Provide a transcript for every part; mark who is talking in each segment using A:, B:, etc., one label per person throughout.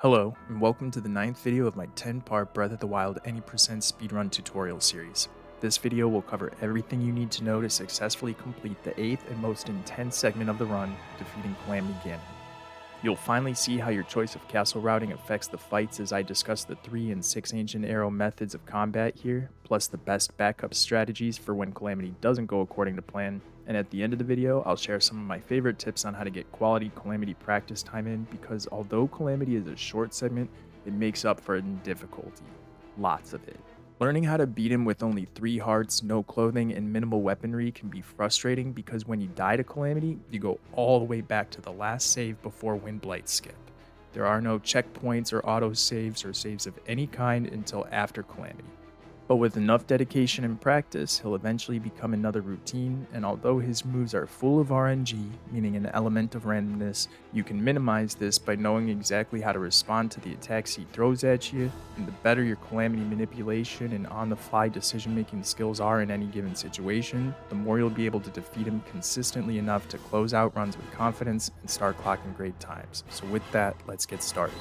A: Hello, and welcome to the 9th video of my 10-part Breath of the Wild Any% speedrun tutorial series. This video will cover everything you need to know to successfully complete the 8th and most intense segment of the run, defeating Calamity Ganon. You'll finally see how your choice of castle routing affects the fights as I discuss the 3 and 6 ancient arrow methods of combat here, plus the best backup strategies for when Calamity doesn't go according to plan, and at the end of the video, I'll share some of my favorite tips on how to get quality Calamity practice time in, because although Calamity is a short segment, it makes up for it in difficulty. Lots of it. Learning how to beat him with only 3 hearts, no clothing, and minimal weaponry can be frustrating because when you die to Calamity, you go all the way back to the last save before Windblight skip. There are no checkpoints or auto-saves or saves of any kind until after Calamity. But with enough dedication and practice, he'll eventually become another routine, and although his moves are full of RNG, meaning an element of randomness, you can minimize this by knowing exactly how to respond to the attacks he throws at you, and the better your Calamity manipulation and on-the-fly decision-making skills are in any given situation, the more you'll be able to defeat him consistently enough to close out runs with confidence and start clocking great times. So with that, let's get started.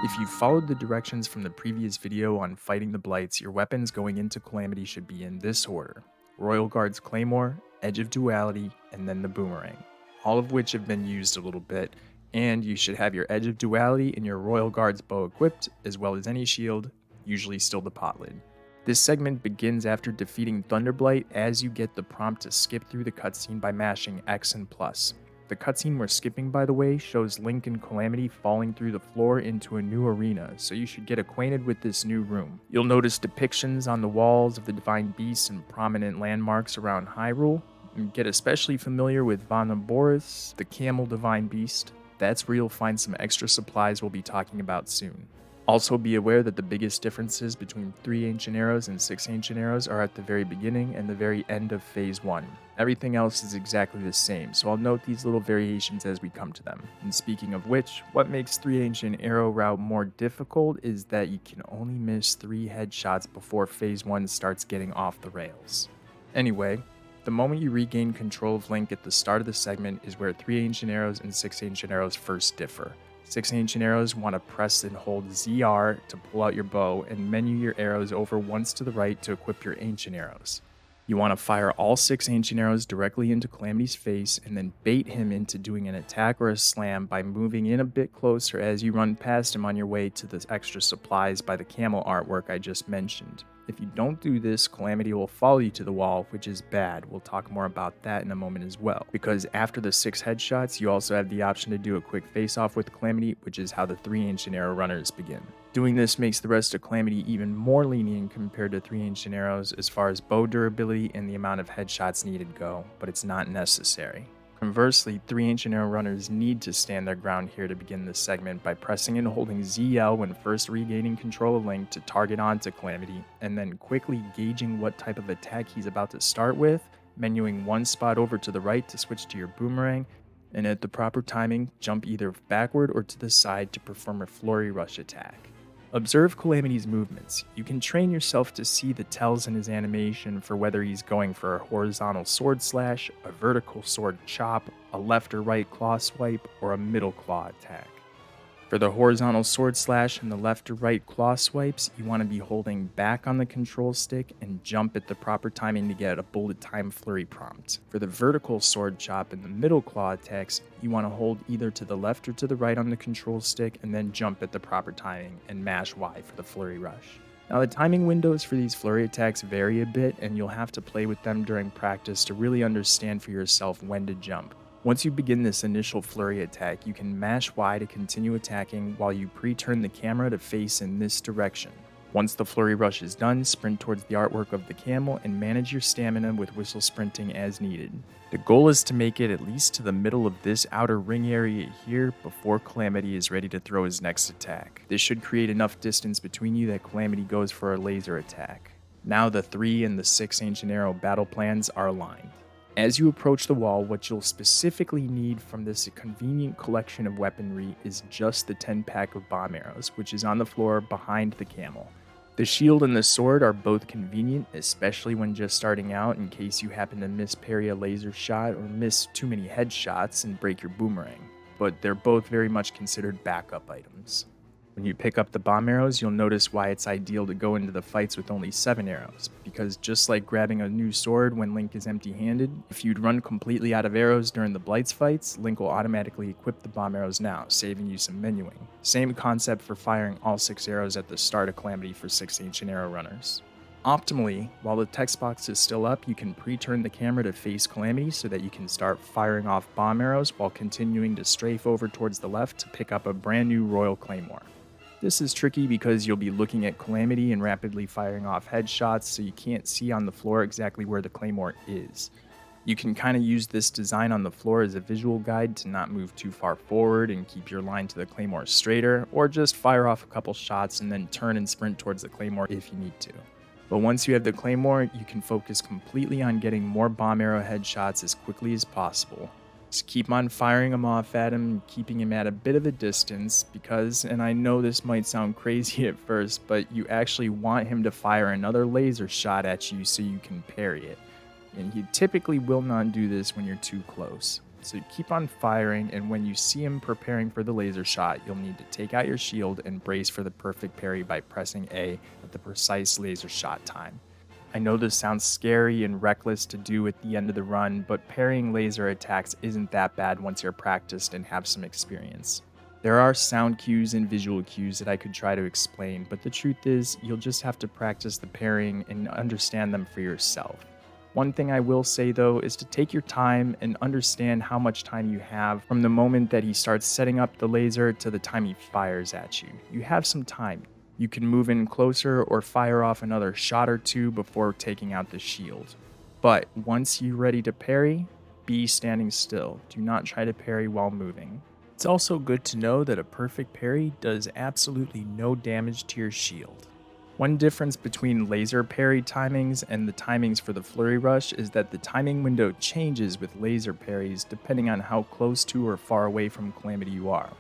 A: If you followed the directions from the previous video on fighting the Blights, your weapons going into Calamity should be in this order: Royal Guard's Claymore, Edge of Duality, and then the Boomerang, all of which have been used a little bit, and you should have your Edge of Duality and your Royal Guard's bow equipped, as well as any shield, usually still the pot lid. This segment begins after defeating Thunderblight, as you get the prompt to skip through the cutscene by mashing X and plus. The cutscene we're skipping, by the way, shows Link and Calamity falling through the floor into a new arena, so you should get acquainted with this new room. You'll notice depictions on the walls of the Divine Beasts and prominent landmarks around Hyrule, and get especially familiar with Vana Boris, the Camel Divine Beast. That's where you'll find some extra supplies we'll be talking about soon. Also be aware that the biggest differences between 3 ancient arrows and 6 ancient arrows are at the very beginning and the very end of phase 1. Everything else is exactly the same, so I'll note these little variations as we come to them. And speaking of which, what makes 3 ancient arrow route more difficult is that you can only miss 3 headshots before phase 1 starts getting off the rails. Anyway, the moment you regain control of Link at the start of the segment is where 3 ancient arrows and 6 ancient arrows first differ. 6 ancient arrows want to press and hold ZR to pull out your bow and menu your arrows over once to the right to equip your ancient arrows. You want to fire all 6 ancient arrows directly into Calamity's face and then bait him into doing an attack or a slam by moving in a bit closer as you run past him on your way to the extra supplies by the camel artwork I just mentioned. If you don't do this, Calamity will follow you to the wall, which is bad. We'll talk more about that in a moment as well. Because after the 6 headshots, you also have the option to do a quick face-off with Calamity, which is how the 3 ancient arrow runners begin. Doing this makes the rest of Calamity even more lenient compared to 3 ancient arrows as far as bow durability and the amount of headshots needed go, but it's not necessary. Conversely, 3 ancient arrow runners need to stand their ground here to begin this segment by pressing and holding ZL when first regaining control of Link to target onto Calamity, and then quickly gauging what type of attack he's about to start with, menuing one spot over to the right to switch to your Boomerang, and at the proper timing, jump either backward or to the side to perform a Flurry Rush attack. Observe Calamity's movements. You can train yourself to see the tells in his animation for whether he's going for a horizontal sword slash, a vertical sword chop, a left or right claw swipe, or a middle claw attack. For the horizontal sword slash and the left or right claw swipes, you want to be holding back on the control stick and jump at the proper timing to get a bullet time flurry prompt. For the vertical sword chop and the middle claw attacks, you want to hold either to the left or to the right on the control stick and then jump at the proper timing and mash Y for the flurry rush. Now the timing windows for these flurry attacks vary a bit, and you'll have to play with them during practice to really understand for yourself when to jump. Once you begin this initial flurry attack, you can mash Y to continue attacking while you pre-turn the camera to face in this direction. Once the flurry rush is done, sprint towards the artwork of the camel and manage your stamina with whistle sprinting as needed. The goal is to make it at least to the middle of this outer ring area here before Calamity is ready to throw his next attack. This should create enough distance between you that Calamity goes for a laser attack. Now the 3 and the 6 ancient arrow battle plans are aligned. As you approach the wall, what you'll specifically need from this convenient collection of weaponry is just the 10-pack of bomb arrows, which is on the floor behind the camel. The shield and the sword are both convenient, especially when just starting out in case you happen to miss parry a laser shot or miss too many headshots and break your boomerang. but they're both very much considered backup items. When you pick up the bomb arrows, you'll notice why it's ideal to go into the fights with only 7 arrows, because just like grabbing a new sword when Link is empty-handed, if you'd run completely out of arrows during the Blights fights, Link will automatically equip the bomb arrows now, saving you some menuing. Same concept for firing all 6 arrows at the start of Calamity for 6 Ancient Arrow runners. Optimally, while the text box is still up, you can pre-turn the camera to face Calamity so that you can start firing off bomb arrows while continuing to strafe over towards the left to pick up a brand new Royal Claymore. This is tricky because you'll be looking at Calamity and rapidly firing off headshots, so you can't see on the floor exactly where the Claymore is. You can kind of use this design on the floor as a visual guide to not move too far forward and keep your line to the Claymore straighter, or just fire off a couple shots and then turn and sprint towards the Claymore if you need to. But once you have the Claymore, you can focus completely on getting more bomb arrow headshots as quickly as possible. Just keep on firing them off at him, keeping him at a bit of a distance because, and I know this might sound crazy at first, but you actually want him to fire another laser shot at you so you can parry it. And he typically will not do this when you're too close. So keep on firing, and when you see him preparing for the laser shot, you'll need to take out your shield and brace for the perfect parry by pressing A at the precise laser shot time. I know this sounds scary and reckless to do at the end of the run, but parrying laser attacks isn't that bad once you're practiced and have some experience. There are sound cues and visual cues that I could try to explain, but the truth is, you'll just have to practice the parrying and understand them for yourself. One thing I will say though is to take your time and understand how much time you have from the moment that he starts setting up the laser to the time he fires at you. You have some time. You can move in closer or fire off another shot or two before taking out the shield. But once you're ready to parry, be standing still. Do not try to parry while moving. It's also good to know that a perfect parry does absolutely no damage to your shield. One difference between laser parry timings and the timings for the flurry rush is that the timing window changes with laser parries depending on how close to or far away from Calamity you are.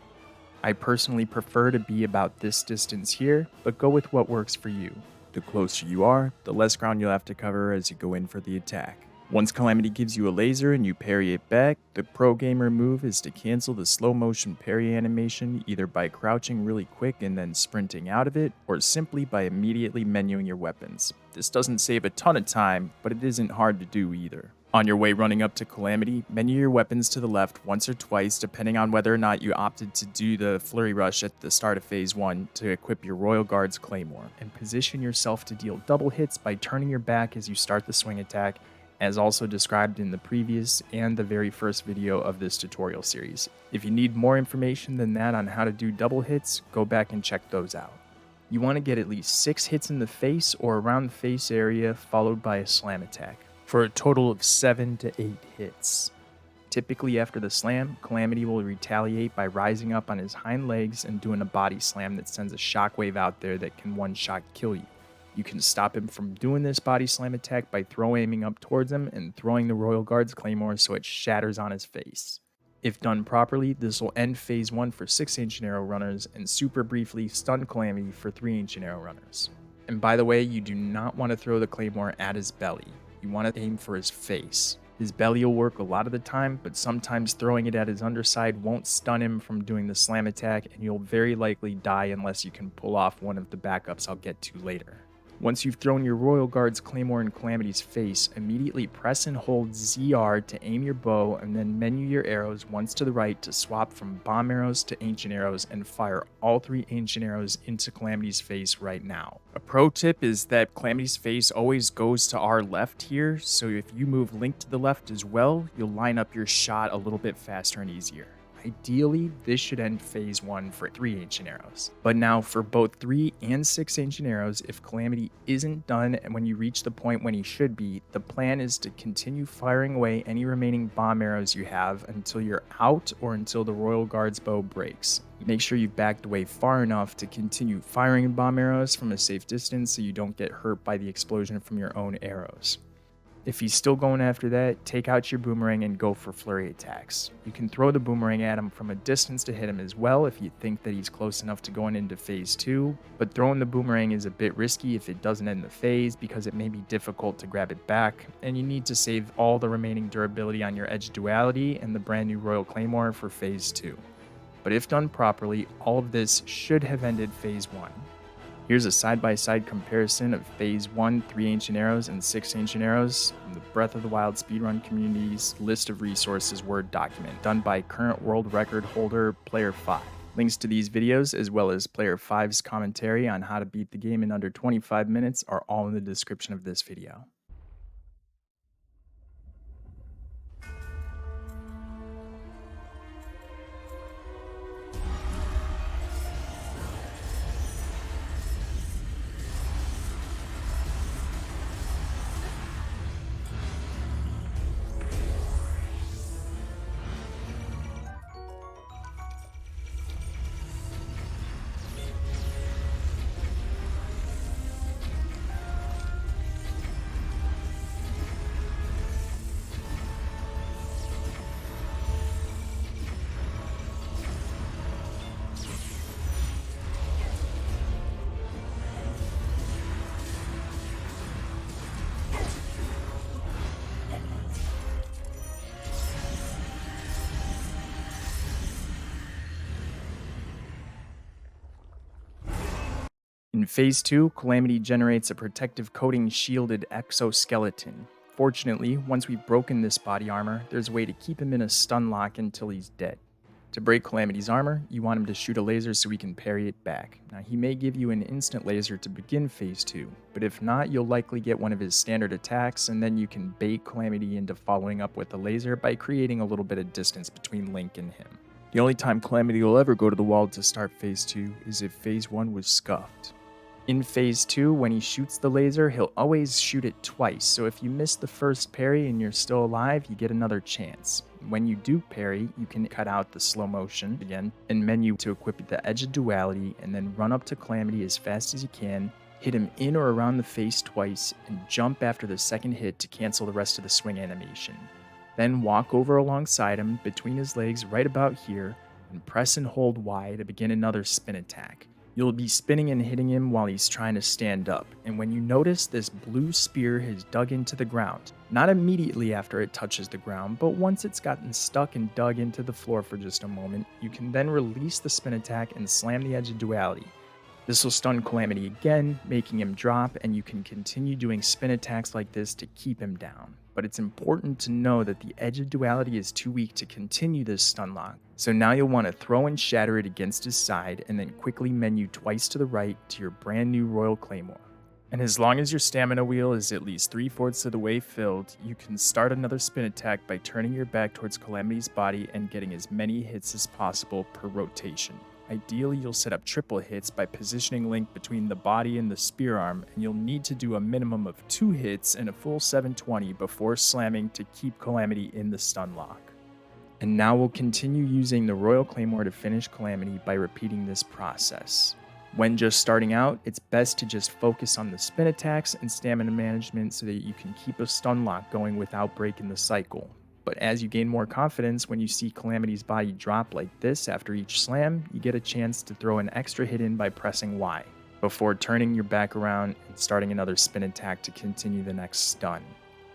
A: I personally prefer to be about this distance here, but go with what works for you. The closer you are, the less ground you'll have to cover as you go in for the attack. Once Calamity gives you a laser and you parry it back, the pro gamer move is to cancel the slow motion parry animation either by crouching really quick and then sprinting out of it, or simply by immediately menuing your weapons. This doesn't save a ton of time, but it isn't hard to do either. On your way running up to Calamity, menu your weapons to the left once or twice depending on whether or not you opted to do the flurry rush at the start of phase 1 to equip your Royal Guard's Claymore, and position yourself to deal double hits by turning your back as you start the swing attack, as also described in the previous and the very first video of this tutorial series. If you need more information than that on how to do double hits, go back and check those out. You want to get at least 6 hits in the face or around the face area followed by a slam attack, for a total of 7 to 8 hits. Typically after the slam, Calamity will retaliate by rising up on his hind legs and doing a body slam that sends a shockwave out there that can one-shot kill you. You can stop him from doing this body slam attack by aiming up towards him and throwing the Royal Guard's Claymore so it shatters on his face. If done properly, this will end phase 1 for 6 Ancient Arrow runners and super briefly stun Calamity for 3 Ancient Arrow runners. And by the way, you do not want to throw the Claymore at his belly. You want to aim for his face. His belly will work a lot of the time, but sometimes throwing it at his underside won't stun him from doing the slam attack, and you'll very likely die unless you can pull off one of the backups I'll get to later. Once you've thrown your Royal Guard's Claymore in Calamity's face, immediately press and hold ZR to aim your bow and then menu your arrows once to the right to swap from bomb arrows to ancient arrows and fire all 3 ancient arrows into Calamity's face right now. A pro tip is that Calamity's face always goes to our left here, so if you move Link to the left as well, you'll line up your shot a little bit faster and easier. Ideally, this should end phase 1 for 3 Ancient Arrows. But now for both 3 and 6 Ancient Arrows, if Calamity isn't done and when you reach the point when he should be, the plan is to continue firing away any remaining bomb arrows you have until you're out or until the Royal Guard's bow breaks. Make sure you've backed away far enough to continue firing bomb arrows from a safe distance so you don't get hurt by the explosion from your own arrows. If he's still going after that, take out your boomerang and go for flurry attacks. You can throw the boomerang at him from a distance to hit him as well if you think that he's close enough to going into phase 2, but throwing the boomerang is a bit risky if it doesn't end the phase because it may be difficult to grab it back, and you need to save all the remaining durability on your edge duality and the brand new Royal Claymore for phase 2. But if done properly, all of this should have ended Phase 1. Here's a side-by-side comparison of Phase 1, 3 Ancient Arrows, and 6 Ancient Arrows from the Breath of the Wild speedrun community's list of resources Word document, done by current world record holder Player 5. Links to these videos, as well as Player 5's commentary on how to beat the game in under 25 minutes, are all in the description of this video. In Phase 2, Calamity generates a protective coating shielded exoskeleton. Fortunately, once we've broken this body armor, there's a way to keep him in a stun lock until he's dead. To break Calamity's armor, you want him to shoot a laser so he can parry it back. Now, he may give you an instant laser to begin Phase 2, but if not, you'll likely get one of his standard attacks, and then you can bait Calamity into following up with a laser by creating a little bit of distance between Link and him. The only time Calamity will ever go to the wall to start Phase 2 is if Phase 1 was scuffed. In Phase 2, when he shoots the laser, he'll always shoot it twice, so if you miss the first parry and you're still alive, you get another chance. When you do parry, you can cut out the slow motion again, and menu to equip the Edge of Duality, and then run up to Calamity as fast as you can, hit him in or around the face twice, and jump after the second hit to cancel the rest of the swing animation. Then walk over alongside him, between his legs right about here, and press and hold Y to begin another spin attack. You'll be spinning and hitting him while he's trying to stand up, and when you notice this blue spear has dug into the ground, not immediately after it touches the ground, but once it's gotten stuck and dug into the floor for just a moment, you can then release the spin attack and slam the Edge of Duality. This will stun Calamity again, making him drop, and you can continue doing spin attacks like this to keep him down. But it's important to know that the Edge of Duality is too weak to continue this stun lock, so now you'll want to throw and shatter it against his side and then quickly menu twice to the right to your brand new Royal Claymore. And as long as your stamina wheel is at least 3/4 of the way filled, you can start another spin attack by turning your back towards Calamity's body and getting as many hits as possible per rotation. Ideally, you'll set up triple hits by positioning Link between the body and the spear arm, and you'll need to do a minimum of 2 hits and a full 720 before slamming to keep Calamity in the stun lock. And now we'll continue using the Royal Claymore to finish Calamity by repeating this process. When just starting out, it's best to just focus on the spin attacks and stamina management so that you can keep a stun lock going without breaking the cycle. But as you gain more confidence, when you see Calamity's body drop like this after each slam, you get a chance to throw an extra hit in by pressing Y, before turning your back around and starting another spin attack to continue the next stun.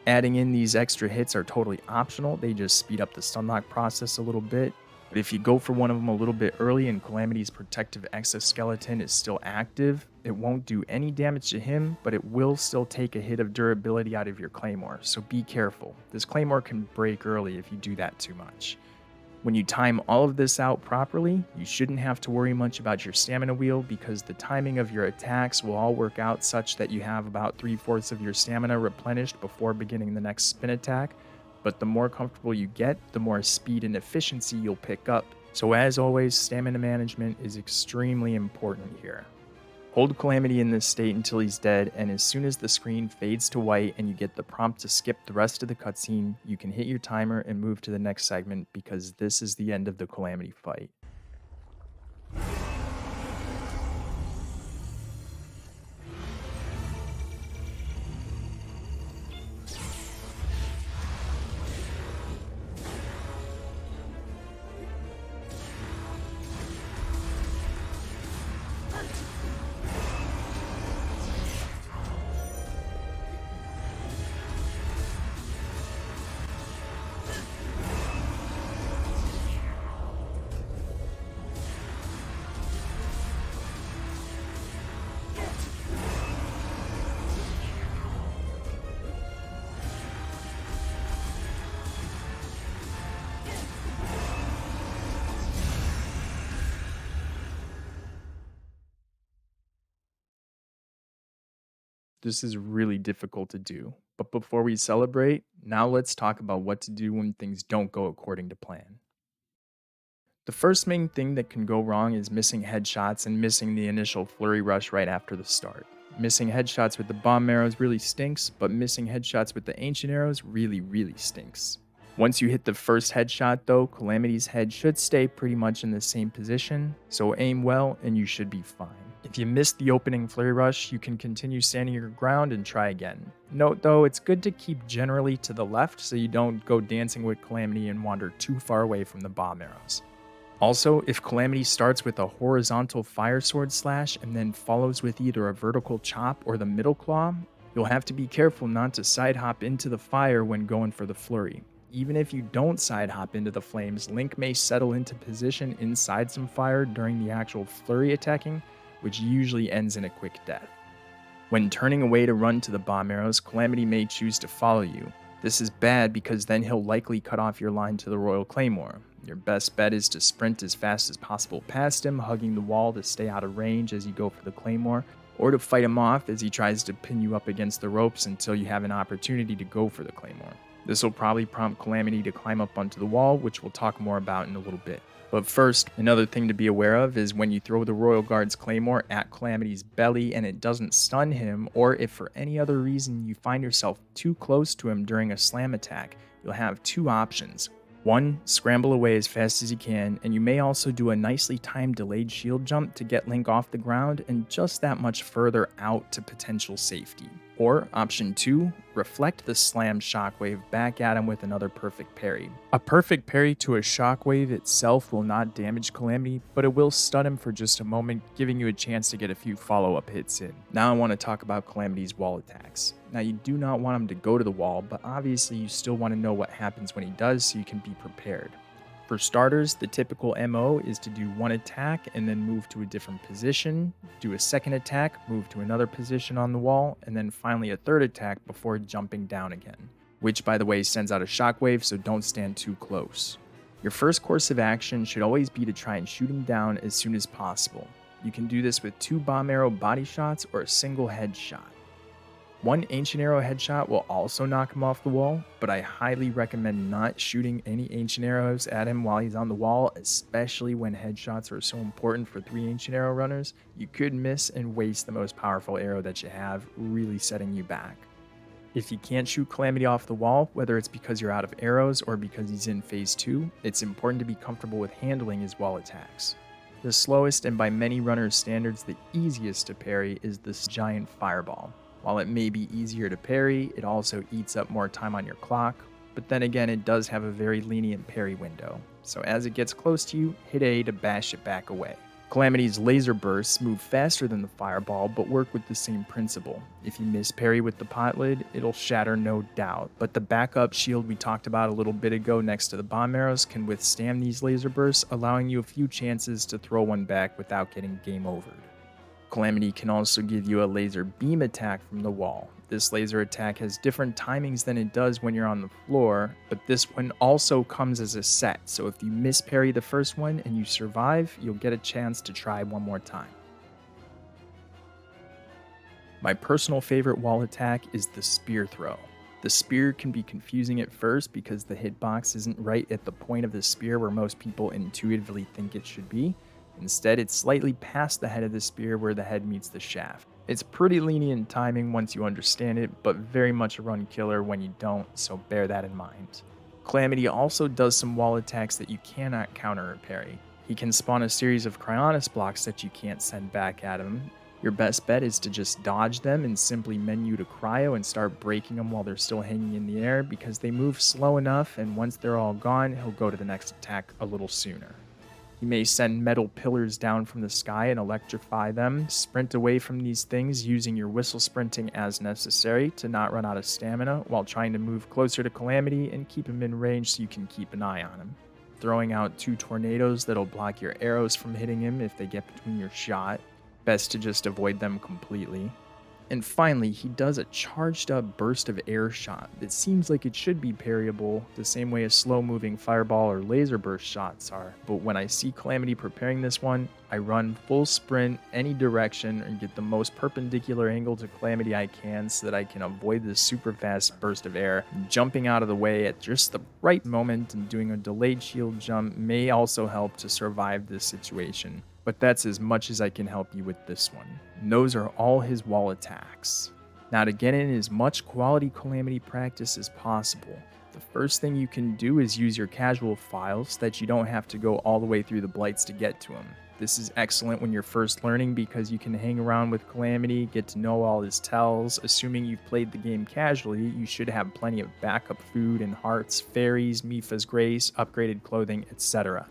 A: Adding in these extra hits are totally optional, they just speed up the stun lock process a little bit. But if you go for one of them a little bit early and Calamity's protective exoskeleton is still active, it won't do any damage to him, but it will still take a hit of durability out of your Claymore, so be careful. This Claymore can break early if you do that too much. When you time all of this out properly, you shouldn't have to worry much about your stamina wheel because the timing of your attacks will all work out such that you have about 3/4 of your stamina replenished before beginning the next spin attack. But the more comfortable you get, the more speed and efficiency you'll pick up. So as always, stamina management is extremely important here. Hold Calamity in this state until he's dead, and as soon as the screen fades to white and you get the prompt to skip the rest of the cutscene, you can hit your timer and move to the next segment because this is the end of the Calamity fight. This is really difficult to do. But before we celebrate, now let's talk about what to do when things don't go according to plan. The first main thing that can go wrong is missing headshots and missing the initial flurry rush right after the start. Missing headshots with the bomb arrows really stinks, but missing headshots with the ancient arrows really stinks. Once you hit the first headshot though, Calamity's head should stay pretty much in the same position, so aim well and you should be fine. If you missed the opening flurry rush, you can continue standing your ground and try again. Note though, it's good to keep generally to the left so you don't go dancing with Calamity and wander too far away from the bomb arrows. Also, if Calamity starts with a horizontal fire sword slash and then follows with either a vertical chop or the middle claw, you'll have to be careful not to side hop into the fire when going for the flurry. Even if you don't side hop into the flames, Link may settle into position inside some fire during the actual flurry attacking, which usually ends in a quick death. When turning away to run to the bomb arrows, Calamity may choose to follow you. This is bad because then he'll likely cut off your line to the Royal Claymore. Your best bet is to sprint as fast as possible past him, hugging the wall to stay out of range as you go for the Claymore, or to fight him off as he tries to pin you up against the ropes until you have an opportunity to go for the Claymore. This will probably prompt Calamity to climb up onto the wall, which we'll talk more about in a little bit. But first, another thing to be aware of is when you throw the Royal Guard's Claymore at Calamity's belly and it doesn't stun him, or if for any other reason you find yourself too close to him during a slam attack, you'll have two options. One, scramble away as fast as you can, and you may also do a nicely timed delayed shield jump to get Link off the ground and just that much further out to potential safety. Or option 2, reflect the slam shockwave back at him with another perfect parry. A perfect parry to a shockwave itself will not damage Calamity, but it will stun him for just a moment, giving you a chance to get a few follow-up hits in. Now I want to talk about Calamity's wall attacks. Now you do not want him to go to the wall, but obviously you still want to know what happens when he does so you can be prepared. For starters, the typical MO is to do one attack and then move to a different position, do a second attack, move to another position on the wall, and then finally a third attack before jumping down again. Which, by the way, sends out a shockwave, so don't stand too close. Your first course of action should always be to try and shoot him down as soon as possible. You can do this with 2 bomb arrow body shots or a single headshot. One ancient arrow headshot will also knock him off the wall, but I highly recommend not shooting any ancient arrows at him while he's on the wall, especially when headshots are so important for 3 ancient arrow runners. You could miss and waste the most powerful arrow that you have, really setting you back. If you can't shoot Calamity off the wall, whether it's because you're out of arrows or because he's in phase 2, it's important to be comfortable with handling his wall attacks. The slowest and by many runners' standards the easiest to parry is this giant fireball. While it may be easier to parry, it also eats up more time on your clock, but then again it does have a very lenient parry window, so as it gets close to you, hit A to bash it back away. Calamity's laser bursts move faster than the fireball, but work with the same principle. If you miss parry with the pot lid, it'll shatter no doubt, but the backup shield we talked about a little bit ago next to the bomb arrows can withstand these laser bursts, allowing you a few chances to throw one back without getting game overed. Calamity can also give you a laser beam attack from the wall. This laser attack has different timings than it does when you're on the floor, but this one also comes as a set, so if you miss parry the first one and you survive, you'll get a chance to try one more time. My personal favorite wall attack is the spear throw. The spear can be confusing at first because the hitbox isn't right at the point of the spear where most people intuitively think it should be. Instead, it's slightly past the head of the spear where the head meets the shaft. It's pretty lenient timing once you understand it, but very much a run killer when you don't, so bear that in mind. Calamity also does some wall attacks that you cannot counter or parry. He can spawn a series of Cryonis blocks that you can't send back at him. Your best bet is to just dodge them and simply menu to cryo and start breaking them while they're still hanging in the air because they move slow enough, and once they're all gone, he'll go to the next attack a little sooner. You may send metal pillars down from the sky and electrify them. Sprint away from these things using your whistle sprinting as necessary to not run out of stamina while trying to move closer to Calamity and keep him in range so you can keep an eye on him. Throwing out 2 tornadoes that'll block your arrows from hitting him if they get between your shot. Best to just avoid them completely. And finally, he does a charged up burst of air shot that seems like it should be parryable the same way a slow moving fireball or laser burst shots are. But when I see Calamity preparing this one, I run full sprint any direction and get the most perpendicular angle to Calamity I can so that I can avoid this super fast burst of air. Jumping out of the way at just the right moment and doing a delayed shield jump may also help to survive this situation. But that's as much as I can help you with this one. And those are all his wall attacks. Now, to get in as much quality Calamity practice as possible, the first thing you can do is use your casual files so that you don't have to go all the way through the blights to get to him. This is excellent when you're first learning because you can hang around with Calamity, get to know all his tells. Assuming you've played the game casually, you should have plenty of backup food and hearts, fairies, Mipha's Grace, upgraded clothing, etc.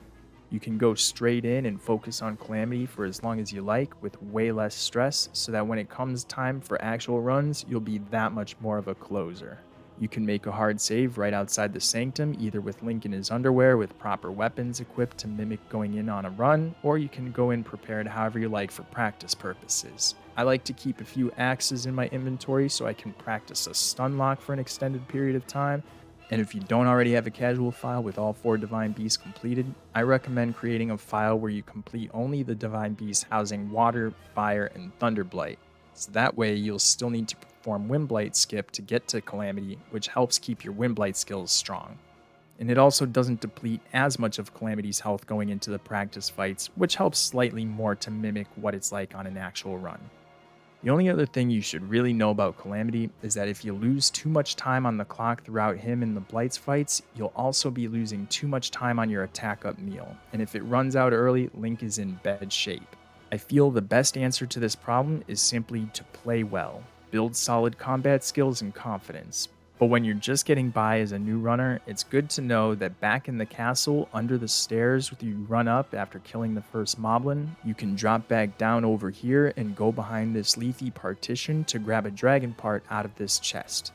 A: You can go straight in and focus on Calamity for as long as you like with way less stress so that when it comes time for actual runs, you'll be that much more of a closer. You can make a hard save right outside the Sanctum, either with Link in his underwear with proper weapons equipped to mimic going in on a run, or you can go in prepared however you like for practice purposes. I like to keep a few axes in my inventory so I can practice a stun lock for an extended period of time. And if you don't already have a casual file with all 4 Divine Beasts completed, I recommend creating a file where you complete only the Divine Beasts housing Water, Fire, and Thunder Blight. So that way you'll still need to perform Wind Blight skip to get to Calamity, which helps keep your Wind Blight skills strong. And it also doesn't deplete as much of Calamity's health going into the practice fights, which helps slightly more to mimic what it's like on an actual run. The only other thing you should really know about Calamity is that if you lose too much time on the clock throughout him in the Blights fights, you'll also be losing too much time on your attack up meal, and if it runs out early, Link is in bad shape. I feel the best answer to this problem is simply to play well, build solid combat skills and confidence. But when you're just getting by as a new runner, it's good to know that back in the castle, under the stairs you run up after killing the first moblin, you can drop back down over here and go behind this leafy partition to grab a dragon part out of this chest.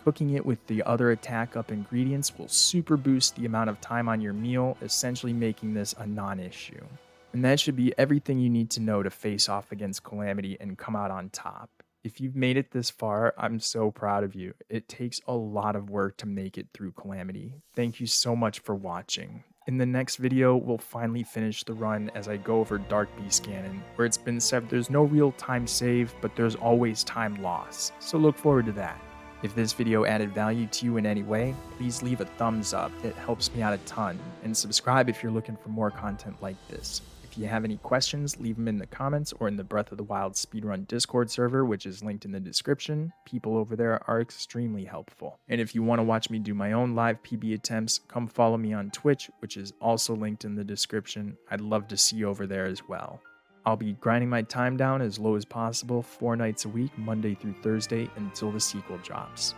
A: Cooking it with the other attack up ingredients will super boost the amount of time on your meal, essentially making this a non-issue. And that should be everything you need to know to face off against Calamity and come out on top. If you've made it this far, I'm so proud of you. It takes a lot of work to make it through Calamity. Thank you so much for watching. In the next video, we'll finally finish the run as I go over Dark Beast Ganon, where it's been said there's no real time saved, but there's always time lost. So look forward to that. If this video added value to you in any way, please leave a thumbs up. It helps me out a ton. And subscribe if you're looking for more content like this. If you have any questions, leave them in the comments or in the Breath of the Wild Speedrun Discord server, which is linked in the description. People over there are extremely helpful. And if you want to watch me do my own live PB attempts, come follow me on Twitch, which is also linked in the description. I'd love to see you over there as well. I'll be grinding my time down as low as possible 4 nights a week, Monday through Thursday, until the sequel drops.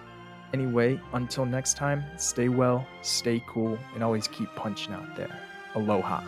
A: Anyway, until next time, stay well, stay cool, and always keep punching out there. Aloha.